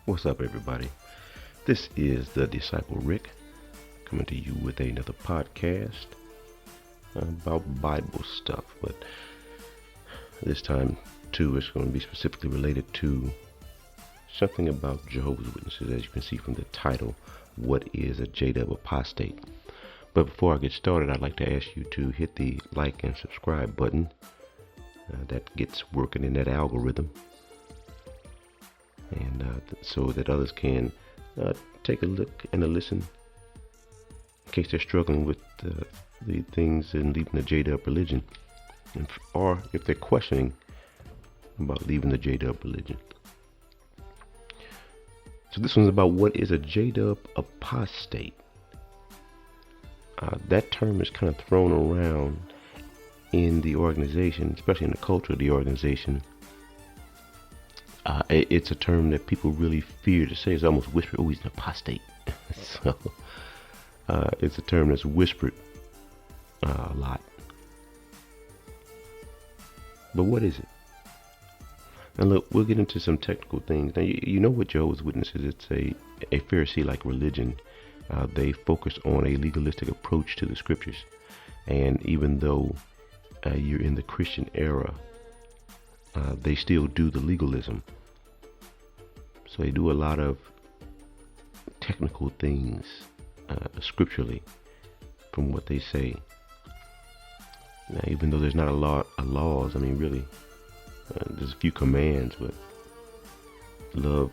What's up, everybody? This is the Disciple Rick coming to you with another podcast about Bible stuff, but this time too it's going to be specifically related to something about Jehovah's Witnesses. As you can see from the title, what is a JW Apostate? But before I get started, I'd like to ask you to hit the like and subscribe button. That gets working in that algorithm, and so that others can take a look and a listen in case they're struggling with the things in leaving the JW religion, or if they're questioning about leaving the JW religion. So this one's about what is a JW apostate. That term is kind of thrown around in the organization, especially in the culture of the organization. It's a term that people really fear to say. It's almost whispered, oh, he's an apostate. So it's a term that's whispered a lot. But what is it? And look, we'll get into some technical things. Now, you know what Jehovah's Witnesses, it's a Pharisee-like religion. They focus on a legalistic approach to the scriptures. And even though you're in the Christian era, they still do the legalism. So they do a lot of technical things scripturally from what they say. Now, even though there's not a lot of laws, I mean, really, there's a few commands, but love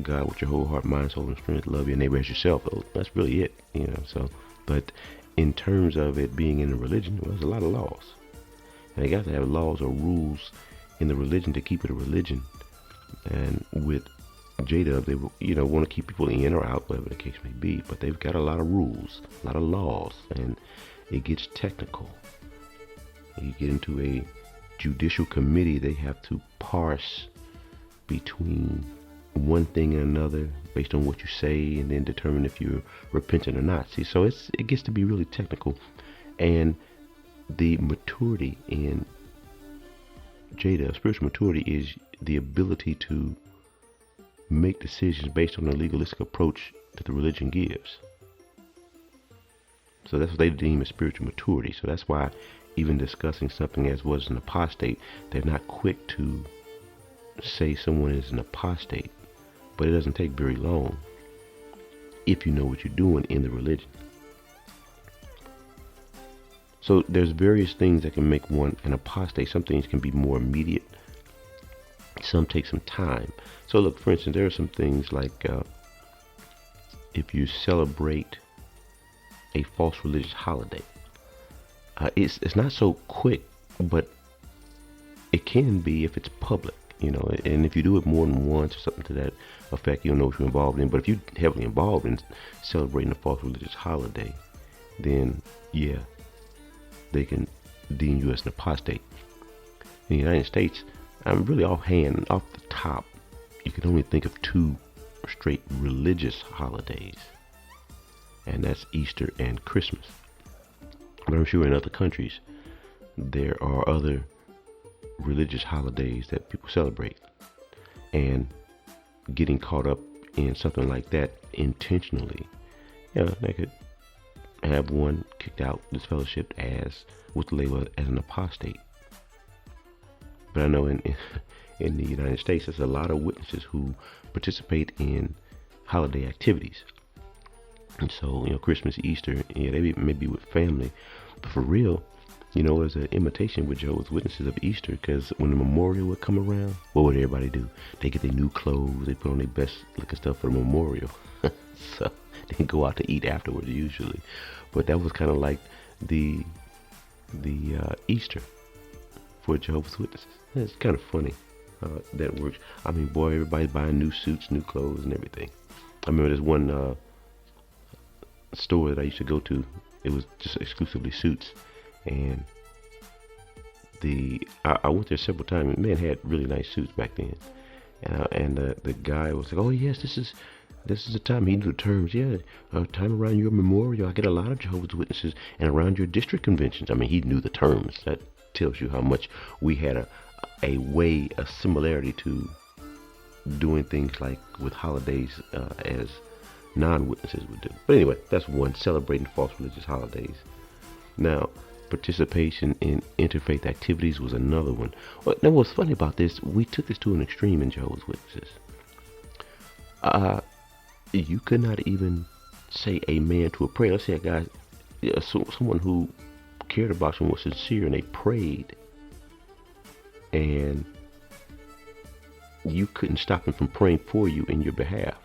God with your whole heart, mind, soul, and strength. Love your neighbor as yourself. That's really it, you know. So, but in terms of it being in a religion, well, there's a lot of laws. And they got to have laws or rules in the religion to keep it a religion. And with JW, they want to keep people in or out, whatever the case may be. But they've got a lot of rules, a lot of laws, and it gets technical. You get into a judicial committee, they have to parse between one thing and another based on what you say, and then determine if you're repentant or not. See, so it gets to be really technical, and the maturity in JW, spiritual maturity, is the ability to make decisions based on the legalistic approach that the religion gives. So that's what they deem as spiritual maturity. So that's why even discussing something as what is an apostate, they're not quick to say someone is an apostate. But it doesn't take very long if you know what you're doing in the religion. So there's various things that can make one an apostate. Some things can be more immediate. Some take some time. So look, for instance, there are some things like if you celebrate a false religious holiday. It's not so quick, but it can be if it's public. And if you do it more than once or something to that effect, you'll know what you're involved in. But if you're heavily involved in celebrating a false religious holiday, then yeah, they can deem you as an apostate. In the United States, I'm really off the top, you can only think of two straight religious holidays, and that's Easter and Christmas. But I'm sure in other countries there are other religious holidays that people celebrate, and getting caught up in something like that intentionally, they could have one kicked out, disfellowshipped, as with the label as an apostate. But I know in the United States, there's a lot of witnesses who participate in holiday activities. And so, Christmas, Easter, they may be with family, but for real, there's an imitation with Jehovah's Witnesses of Easter, because when the memorial would come around, what would everybody do? They get their new clothes, they put on their best looking stuff for the memorial. So they go out to eat afterwards usually. But that was kind of like the Easter for Jehovah's Witnesses. It's kind of funny that works. I mean, boy, everybody's buying new suits, new clothes, and everything. I remember there's one store that I used to go to. It was just exclusively suits. And I went there several times. Man had really nice suits back then, and the guy was like, "Oh yes, this is the time." He knew the terms. Yeah, time around your memorial, I get a lot of Jehovah's Witnesses, and around your district conventions. I mean, he knew the terms. That tells you how much we had a similarity to doing things like with holidays as non-witnesses would do. But anyway, that's one, celebrating false religious holidays. Now, participation in interfaith activities was another one. Now, what's funny about this, we took this to an extreme in Jehovah's Witnesses. You could not even say amen to a prayer. Let's say a guy, someone who cared about you and was sincere, and they prayed, and you couldn't stop them from praying for you in your behalf.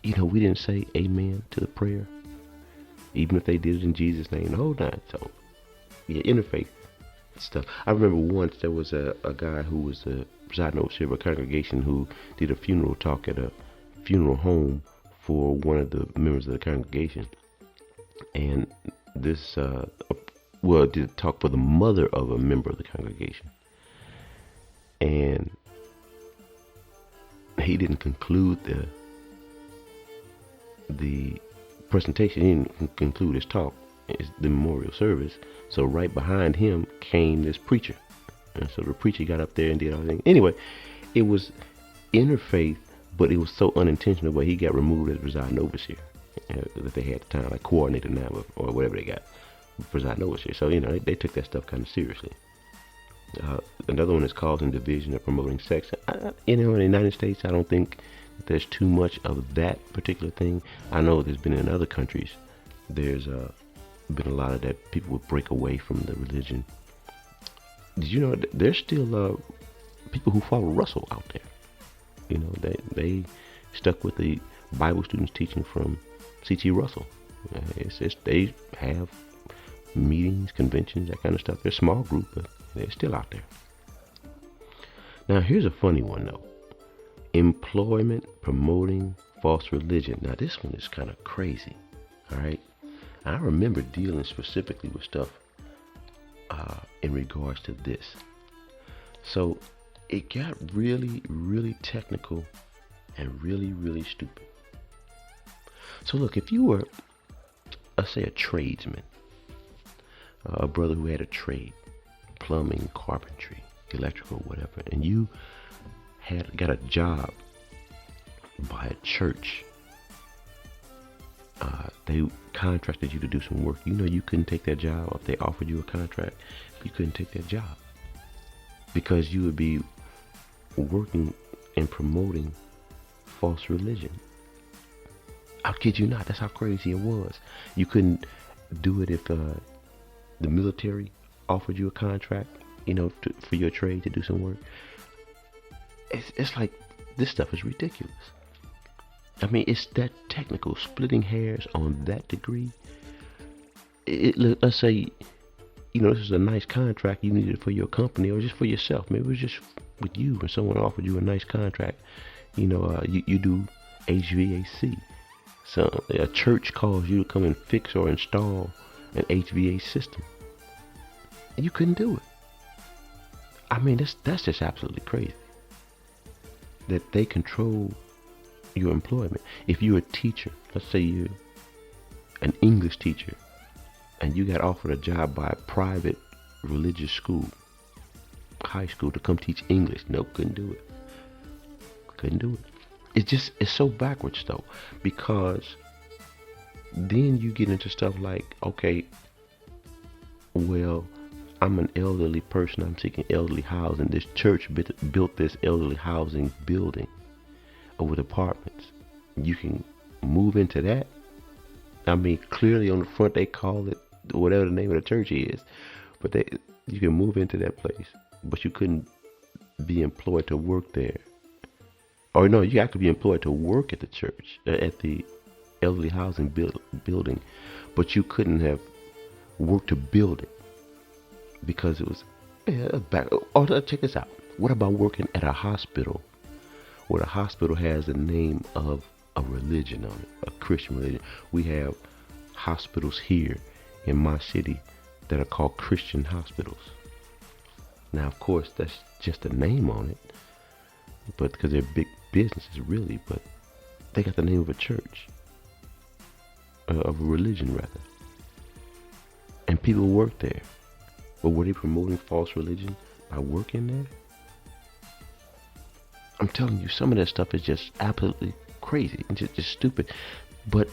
We didn't say amen to the prayer, even if they did it in Jesus' name the whole time. So, yeah, interfaith stuff. I remember once there was a guy who was the presiding overseer of a congregation who did a funeral talk at a funeral home for one of the members of the congregation. And this, did a talk for the mother of a member of the congregation. And he didn't conclude the presentation. He didn't conclude his talk, the memorial service. So right behind him came this preacher. And so the preacher got up there and did everything. Anyway, it was interfaith, but it was so unintentional, but he got removed as presiding overseer that they had at the time, like coordinator now, or whatever they got, presiding overseer. So, they took that stuff kind of seriously. Another one is causing division or promoting sex. In the United States, I don't think there's too much of that particular thing. I know there's been in other countries, there's been a lot of that. People would break away from the religion. Did you know there's still people who follow Russell out there? They stuck with the Bible students teaching from C.T. Russell. They have meetings, conventions, that kind of stuff. They're a small group, but they're still out there. Now, here's a funny one, though. Employment promoting false religion. Now, this one is kind of crazy, all right? I remember dealing specifically with stuff in regards to this. So, it got really, really technical and really, really stupid. So, look, if you were, let's say, a tradesman, a brother who had a trade, plumbing, carpentry, electrical, whatever, and you got a job by a church. They contracted you to do some work. You couldn't take that job. If they offered you a contract, you couldn't take that job because you would be working and promoting false religion. I'll kid you not. That's how crazy it was. You couldn't do it if the military offered you a contract, for your trade to do some work. It's like, this stuff is ridiculous. I mean, it's that technical, splitting hairs on that degree. Let's say, this is a nice contract you needed for your company or just for yourself. Maybe it was just with you and someone offered you a nice contract. You do HVAC. So a church calls you to come and fix or install an HVAC system. And you couldn't do it. I mean, that's just absolutely crazy. That they control your employment. If you're a teacher, let's say you're an English teacher, and you got offered a job by a private religious school, high school, to come teach English. Nope, couldn't do it. Couldn't do it. It's so backwards though, because then you get into stuff like, okay, well, I'm an elderly person, I'm seeking elderly housing. This church built this elderly housing building with apartments. You can move into that. I mean, clearly on the front they call it whatever the name of the church is, but you can move into that place, but you couldn't be employed to work there. Or no, you have to be employed to work at the church, at the elderly housing building, but you couldn't have worked to build it because it was back. Oh, check this out. What about working at a hospital where the hospital has the name of a religion on it, a Christian religion? We have hospitals here in my city that are called Christian hospitals. Now, of course, that's just a name on it, but because they're big businesses, really, but they got the name of a church, of a religion rather, and people work there. But were they promoting false religion by working there? I'm telling you, some of that stuff is just absolutely crazy and just stupid. But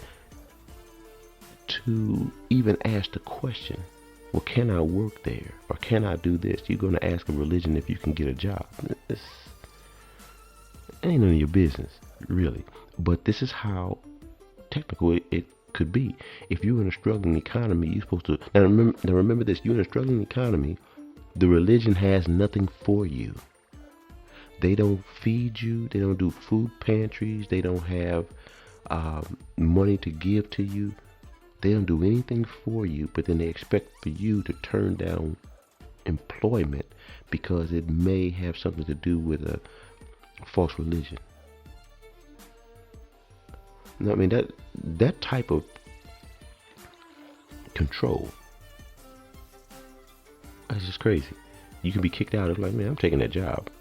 to even ask the question, well, can I work there? Or can I do this? You're going to ask a religion if you can get a job. This ain't none of your business, really. But this is how technical it could be. If you're in a struggling economy, you're supposed to... Now remember this. You're in a struggling economy. The religion has nothing for you. They don't feed you. They don't do food pantries. They don't have money to give to you. They don't do anything for you, but then they expect for you to turn down employment because it may have something to do with a false religion. I mean, that type of control is just crazy. You can be kicked out of, like, man, I'm taking that job.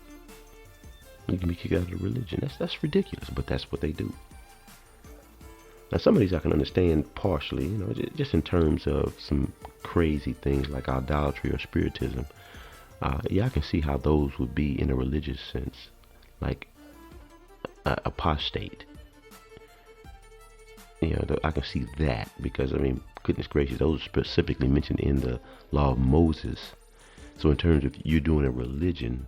You can be kicked out of the religion. That's ridiculous, but that's what they do. Now, some of these I can understand partially, just in terms of some crazy things like idolatry or spiritism. Yeah, I can see how those would be in a religious sense, like apostate. I can see that because, I mean, goodness gracious, those are specifically mentioned in the law of Moses. So in terms of you're doing a religion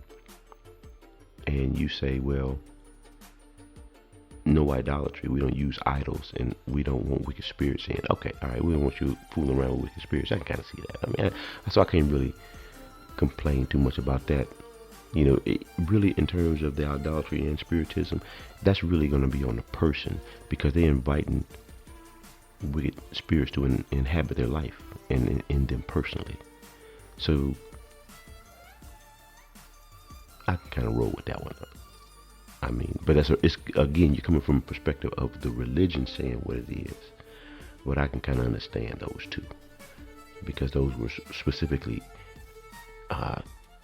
and you say, well, no idolatry, we don't use idols, and we don't want wicked spirits in. Okay, all right, we don't want you fooling around with wicked spirits. I can kind of see that. I mean, so I can't really complain too much about that. It really, in terms of the idolatry and spiritism, that's really going to be on the person because they're inviting wicked spirits to inhabit their life and in them personally. So I can kind of roll with that one. I mean, but it's again, you're coming from a perspective of the religion saying what it is. But I can kind of understand those two because those were specifically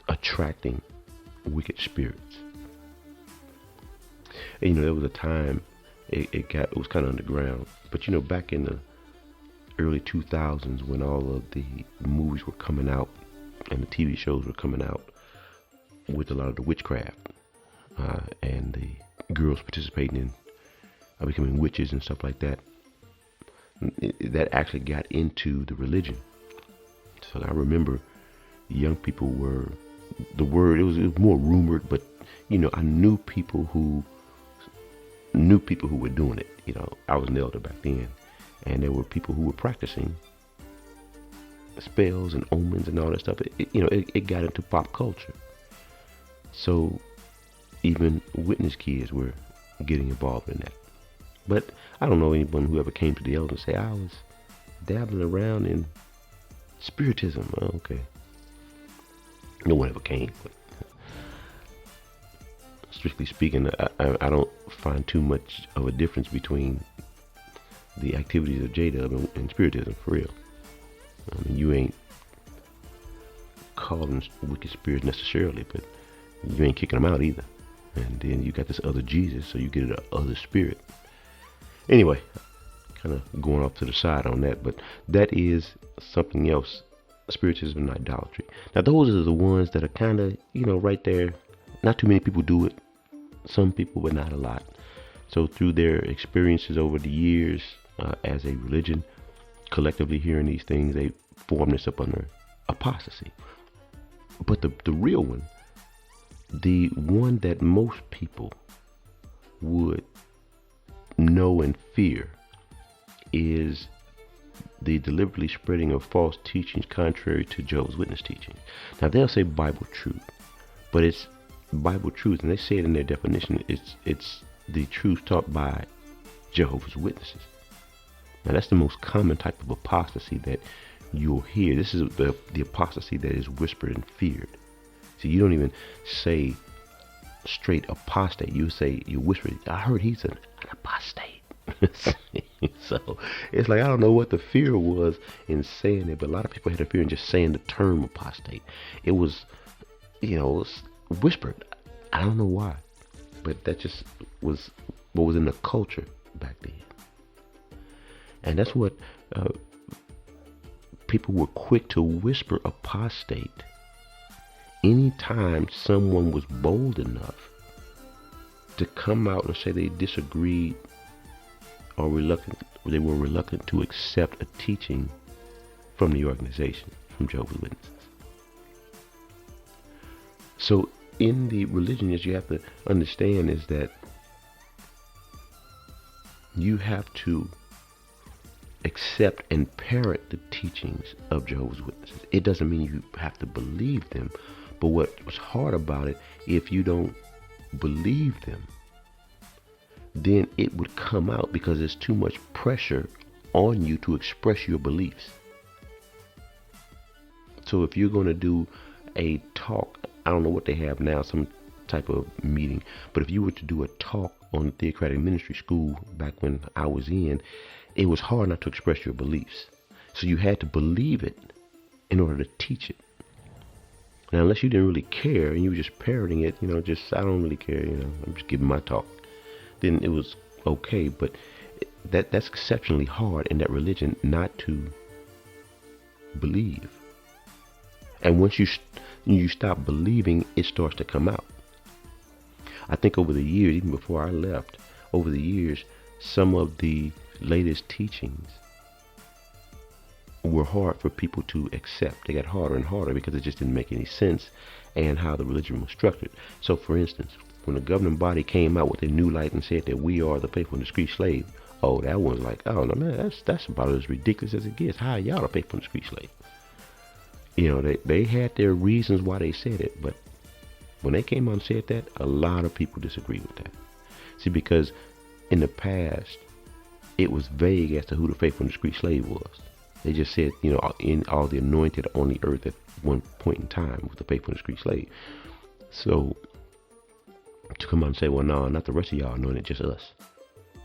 attracting wicked spirits. And, there was a time it was kind of underground, but back in the early 2000s when all of the movies were coming out and the TV shows were coming out with a lot of the witchcraft. And the girls participating in becoming witches and stuff like that. That actually got into the religion. So I remember young people were, it was more rumored, but I knew people who were doing it. I was an elder back then, and there were people who were practicing spells and omens and all that stuff. It got into pop culture. So even witness kids were getting involved in that. But I don't know anyone who ever came to the elders and say, I was dabbling around in spiritism. Oh, okay. No one ever came. But strictly speaking, I don't find too much of a difference between the activities of JW and spiritism, for real. I mean, you ain't calling wicked spirits necessarily, but you ain't kicking them out either. And then you got this other Jesus, so you get an other spirit. Anyway, kind of going off to the side on that, but that is something else, spiritism and idolatry. Now, those are the ones that are kind of, right there. Not too many people do it. Some people, but not a lot. So through their experiences over the years as a religion, collectively hearing these things, they form this up under apostasy. But the real one, the one that most people would know and fear, is the deliberately spreading of false teachings contrary to Jehovah's Witness teaching. Now, they'll say Bible truth, but it's Bible truth, and they say it in their definition, it's the truth taught by Jehovah's Witnesses. Now, that's the most common type of apostasy that you'll hear. This is the apostasy that is whispered and feared. See, you don't even say straight apostate. You say, you whisper, I heard he's an apostate. So it's like, I don't know what the fear was in saying it, but a lot of people had a fear in just saying the term apostate. It was, it was whispered. I don't know why, but that just was what was in the culture back then. And that's what people were quick to whisper apostate anytime someone was bold enough to come out and say they disagreed or they were reluctant to accept a teaching from the organization, from Jehovah's Witnesses. So in the religion, as you have to understand, is that you have to accept and parrot the teachings of Jehovah's Witnesses. It doesn't mean you have to believe them, but what's hard about it, if you don't believe them, then it would come out because there's too much pressure on you to express your beliefs. So if you're going to do a talk, I don't know what they have now, some type of meeting, but if you were to do a talk on theocratic ministry school back when I was in, it was hard not to express your beliefs. So you had to believe it in order to teach it. Now, unless you didn't really care and you were just parroting it, just, I don't really care, I'm just giving my talk, then it was okay. But that's exceptionally hard in that religion not to believe. And once you stop believing, it starts to come out. I think over the years, even before I left, over the years, some of the latest teachings were hard for people to accept. They got harder and harder because it just didn't make any sense and how the religion was structured. So, for instance, when the governing body came out with a new light and said that we are the faithful and discreet slave, oh, that was like, oh no, man, that's about as ridiculous as it gets. How are y'all the faithful and discreet slave? They had their reasons why they said it, but when they came out and said that, a lot of people disagreed with that. See, because in the past, it was vague as to who the faithful and discreet slave was. They just said, in all the anointed on the earth at one point in time was the faithful and discreet slave. So to come out and say, well, no, not the rest of y'all anointed, just us,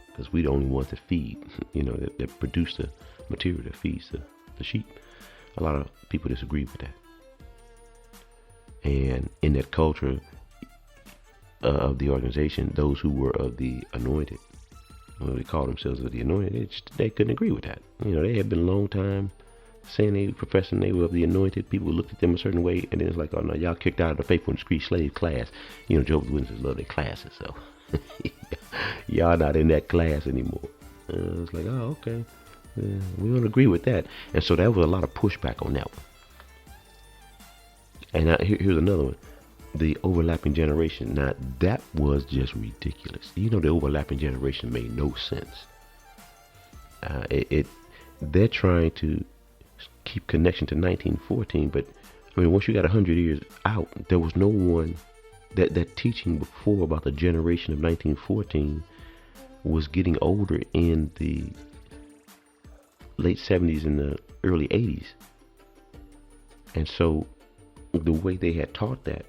because we the only ones that feed, that produce the material that feeds the sheep. A lot of people disagree with that. And in that culture of the organization, those who were of the anointed, they call themselves of the anointed, they couldn't agree with that. They had been a long time saying professing they were of the anointed. People looked at them a certain way, and then it's like, oh no, y'all kicked out of the faithful and discreet slave class. Jehovah's Witnesses love their classes, so y'all not in that class anymore. It's like, oh, okay. Yeah, we don't agree with that. And so there was a lot of pushback on that one. And here's another one. The overlapping generation. Now, that was just ridiculous. The overlapping generation made no sense. They're trying to keep connection to 1914, but once you got 100 years out, there was no one that teaching before about the generation of 1914 was getting older in the late 70s and the early 80s. And so the way they had taught that,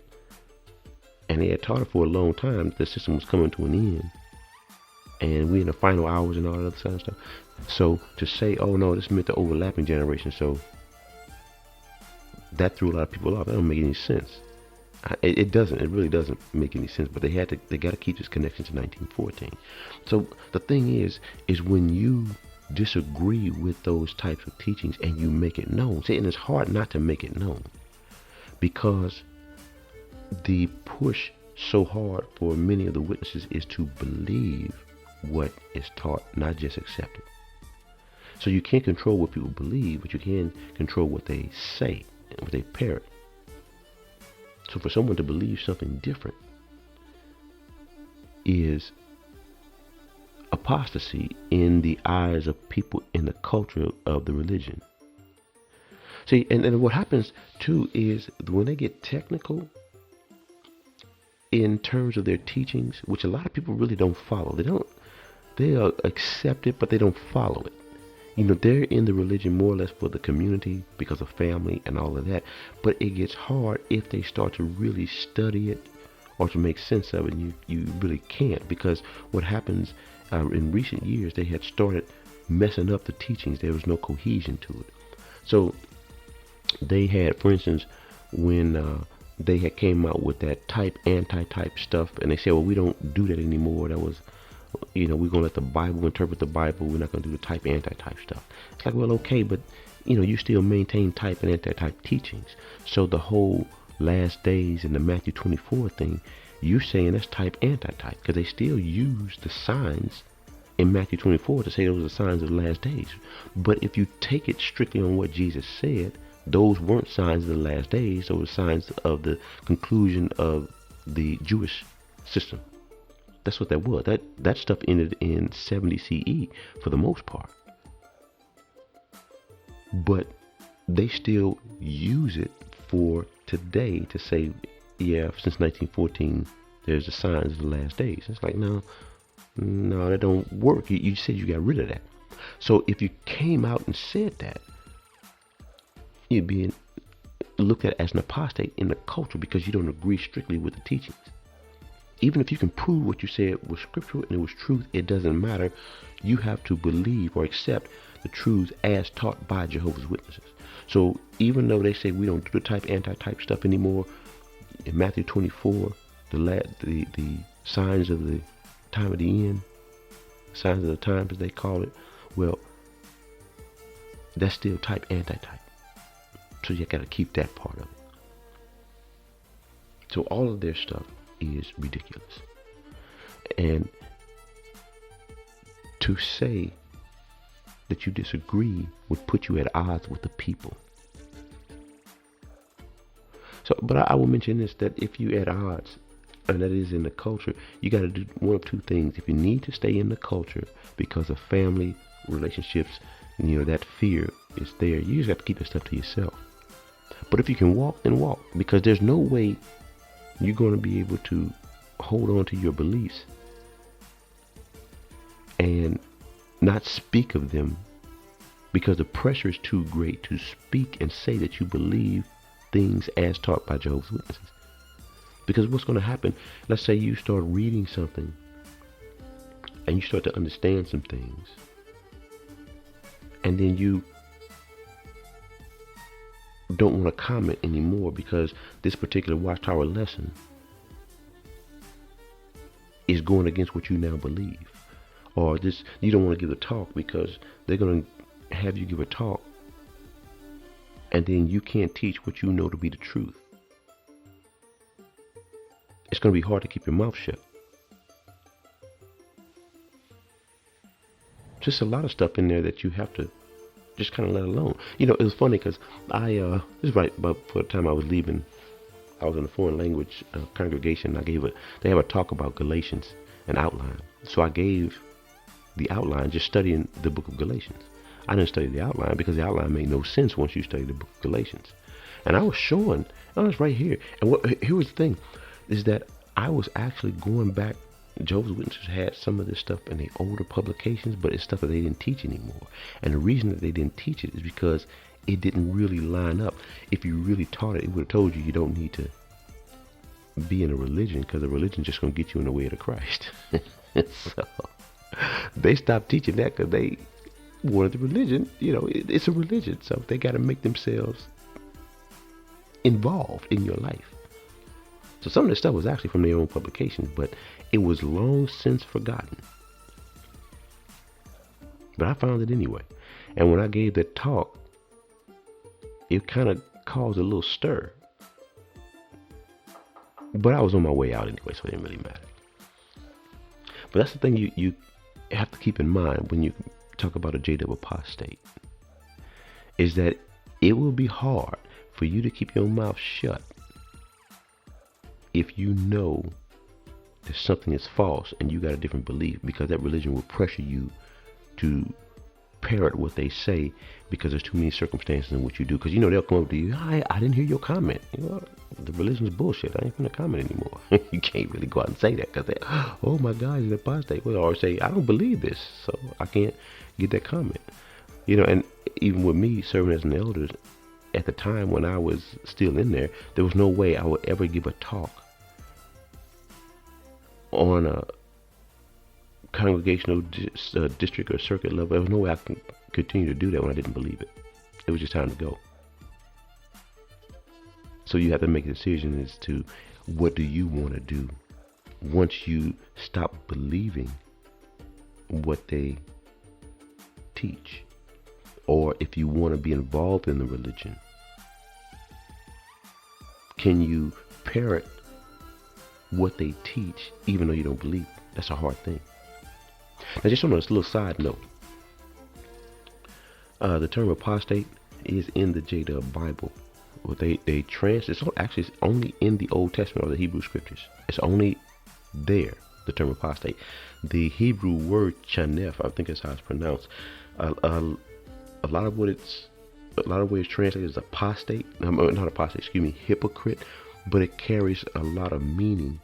and they had taught it for a long time, the system was coming to an end, and we in the final hours and all that other kind of stuff. So to say, oh no, this meant the overlapping generation, so that threw a lot of people off. That don't make any sense. It doesn't. It really doesn't make any sense. But they got to keep this connection to 1914. So the thing is when you disagree with those types of teachings and you make it known. See, and it's hard not to make it known, because the push so hard for many of the witnesses is to believe what is taught, not just accept it. So you can't control what people believe, but you can control what they say and what they parrot. So for someone to believe something different is apostasy in the eyes of people in the culture of the religion. See, and what happens too is when they get technical in terms of their teachings, which a lot of people really don't follow. They accept it, but they don't follow it. They're in the religion more or less for the community because of family and all of that. But it gets hard if they start to really study it or to make sense of it. And you really can't, because what happens in recent years, they had started messing up the teachings. There was no cohesion to it. So they had, for instance, when they had came out with that type, anti-type stuff, and they said, well, we don't do that anymore. That was, we're going to let the Bible interpret the Bible. We're not going to do the type, anti-type stuff. It's like, well, okay, but, you still maintain type and anti-type teachings. So the whole last days and the Matthew 24 thing, You're saying that's type anti-type because they still use the signs in Matthew 24 to say those are signs of the last days. But if you take it strictly on what Jesus said, those weren't signs of the last days. Those were signs of the conclusion of the Jewish system. That's what that was. That stuff ended in 70 CE for the most part. But they still use it for today to say, yeah, since 1914, there's the signs of the last days. It's like, no, that don't work. You said you got rid of that. So if you came out and said that, you'd be looked at as an apostate in the culture because you don't agree strictly with the teachings. Even if you can prove what you said was scriptural and it was truth, it doesn't matter. You have to believe or accept the truths as taught by Jehovah's Witnesses. So even though they say we don't do the type anti-type stuff anymore, in Matthew 24, the signs of the time of the end, signs of the times as they call it, well, that's still type anti-type. So you got to keep that part of it. So all of their stuff is ridiculous. And to say that you disagree would put you at odds with the people. So, but I will mention this, that if you're at odds, and that is in the culture, you got to do one of two things. If you need to stay in the culture because of family, relationships, that fear is there, you just have to keep that stuff to yourself. But if you can walk, then walk, because there's no way you're going to be able to hold on to your beliefs and not speak of them, because the pressure is too great to speak and say that you believe things as taught by Jehovah's Witnesses. Because what's going to happen, let's say you start reading something and you start to understand some things, and then you don't want to comment anymore because this particular Watchtower lesson is going against what you now believe. Or this, you don't want to give a talk because they're going to have you give a talk and then you can't teach what you know to be the truth. It's going to be hard to keep your mouth shut. Just a lot of stuff in there that you have to just kind of let alone. It was funny because this is right about for the time I was leaving. I was in a foreign language congregation. They have a talk about Galatians, an outline. So I gave the outline just studying the book of Galatians. I didn't study the outline because the outline made no sense once you study the book of Galatians. And I was showing, it's right here. And here was the thing, is that I was actually going back. Jehovah's Witnesses had some of this stuff in their older publications, but it's stuff that they didn't teach anymore. And the reason that they didn't teach it is because it didn't really line up. If you really taught it, it would have told you you don't need to be in a religion because a religion is just going to get you in the way of Christ. So they stopped teaching that because they wanted the religion. It's a religion, so they got to make themselves involved in your life. So some of this stuff was actually from their own publications, but it was long since forgotten. But I found it anyway. And when I gave that talk, it kind of caused a little stir. But I was on my way out anyway, so it didn't really matter. But that's the thing you have to keep in mind when you talk about a JW Apostate, is that it will be hard for you to keep your mouth shut if you know that something is false and you got a different belief, because that religion will pressure you to parrot what they say because there's too many circumstances in what you do. Because they'll come up to you, I didn't hear your comment. The religion's bullshit. I ain't gonna comment anymore. You can't really go out and say that because they, oh my God, he's an apostate. Well, or say, I don't believe this, so I can't get that comment. And even with me serving as an elder, at the time when I was still in there was no way I would ever give a talk on a congregational district or circuit level. There was no way I could continue to do that when I didn't believe it. It was just time to go. So you have to make a decision as to what do you want to do once you stop believing what they teach, or if you want to be involved in the religion. Can you parrot what they teach, even though you don't believe. That's a hard thing. Now, just on a little side note, the term apostate is in the JW Bible. Well, it's only in the Old Testament or the Hebrew Scriptures. It's only there, the term apostate. The Hebrew word chanef, I think that's how it's pronounced. A lot of ways it's translated as apostate. Not apostate, excuse me, hypocrite. But it carries a lot of meaning,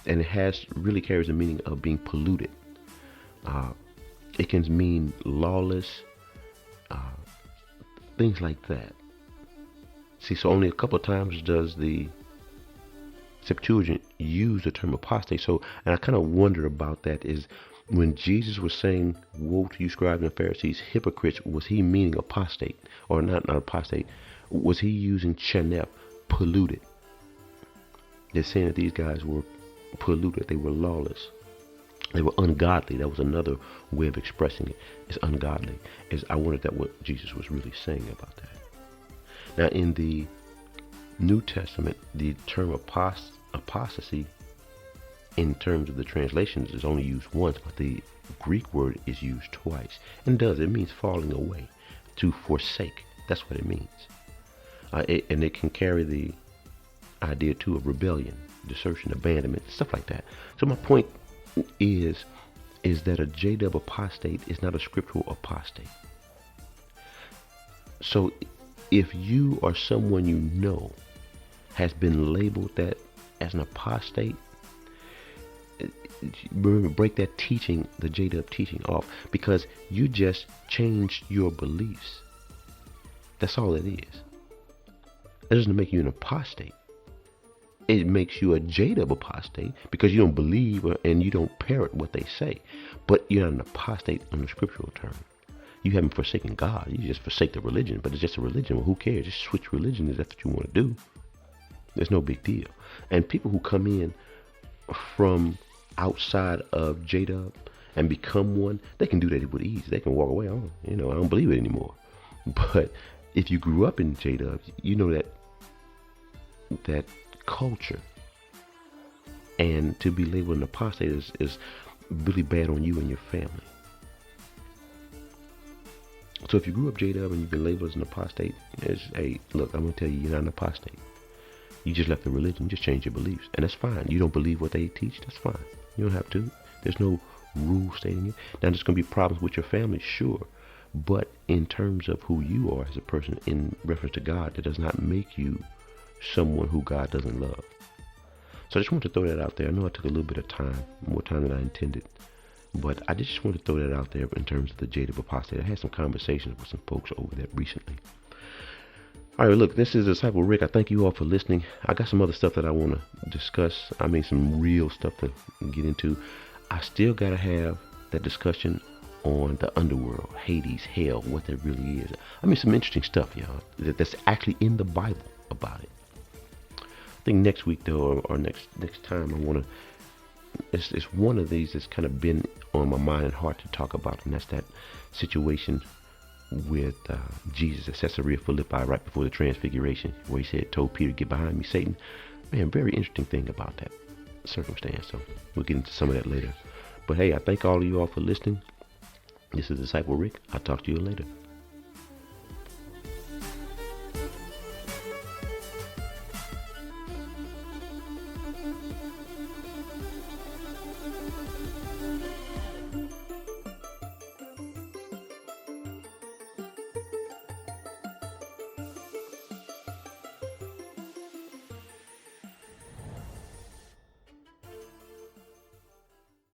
and it really carries the meaning of being polluted. It can mean lawless, things like that. See, so only a couple of times does the Septuagint use the term apostate. So, and I kind of wonder about that, is when Jesus was saying, "Woe to you, scribes and Pharisees, hypocrites," was he meaning apostate? Or not apostate? Was he using chanef, polluted? They're saying that these guys were polluted. They were lawless. They were ungodly. That was another way of expressing it. It's ungodly. I wondered that what Jesus was really saying about that. Now, in the New Testament, the term apostasy, in terms of the translations, is only used once, but the Greek word is used twice. And it means falling away, to forsake. That's what it means. And it can carry the idea too of rebellion, desertion, abandonment, stuff like that. So my point is that a JW apostate is not a scriptural apostate. So if you or someone you know has been labeled that as an apostate, remember, break that teaching, the JW teaching, off, because you just changed your beliefs. That's all it is. That doesn't make you an apostate. It makes you a JW apostate because you don't believe and you don't parrot what they say. But you're not an apostate on the scriptural term. You haven't forsaken God. You just forsake the religion, but it's just a religion. Well, who cares? Just switch religion if that's what you want to do. There's no big deal. And people who come in from outside of JW and become one, they can do that with ease. They can walk away. I don't believe it anymore. But if you grew up in JW, you know that culture, and to be labeled an apostate is really bad on you and your family. So if you grew up JW and you've been labeled as an apostate, hey, look, I'm going to tell you, you're not an apostate. You just left the religion, just changed your beliefs, and that's fine. You don't believe what they teach, that's fine. You don't have to. There's no rule stating it. Now, there's going to be problems with your family, sure, but in terms of who you are as a person in reference to God, that does not make you someone who God doesn't love. So I just want to throw that out there. I know I took a little bit of time, more time than I intended, but I just want to throw that out there in terms of the JW Apostate. I had some conversations with some folks over that recently. All right, look, this is Disciple Rick. I thank you all for listening. I got some other stuff that I want to discuss. I mean, some real stuff to get into. I still got to have that discussion on the underworld, Hades, hell, what that really is. I mean, some interesting stuff, y'all, that's actually in the Bible about it. I think next week, though, or next time, I want to, it's one of these that's kind of been on my mind and heart to talk about, and that's that situation with Jesus at Caesarea Philippi right before the Transfiguration, where he told Peter, "Get behind me, Satan." Man, very interesting thing about that circumstance. So we'll get into some of that later. But hey, I thank all of you all for listening. This is Disciple Rick. I'll talk to you later.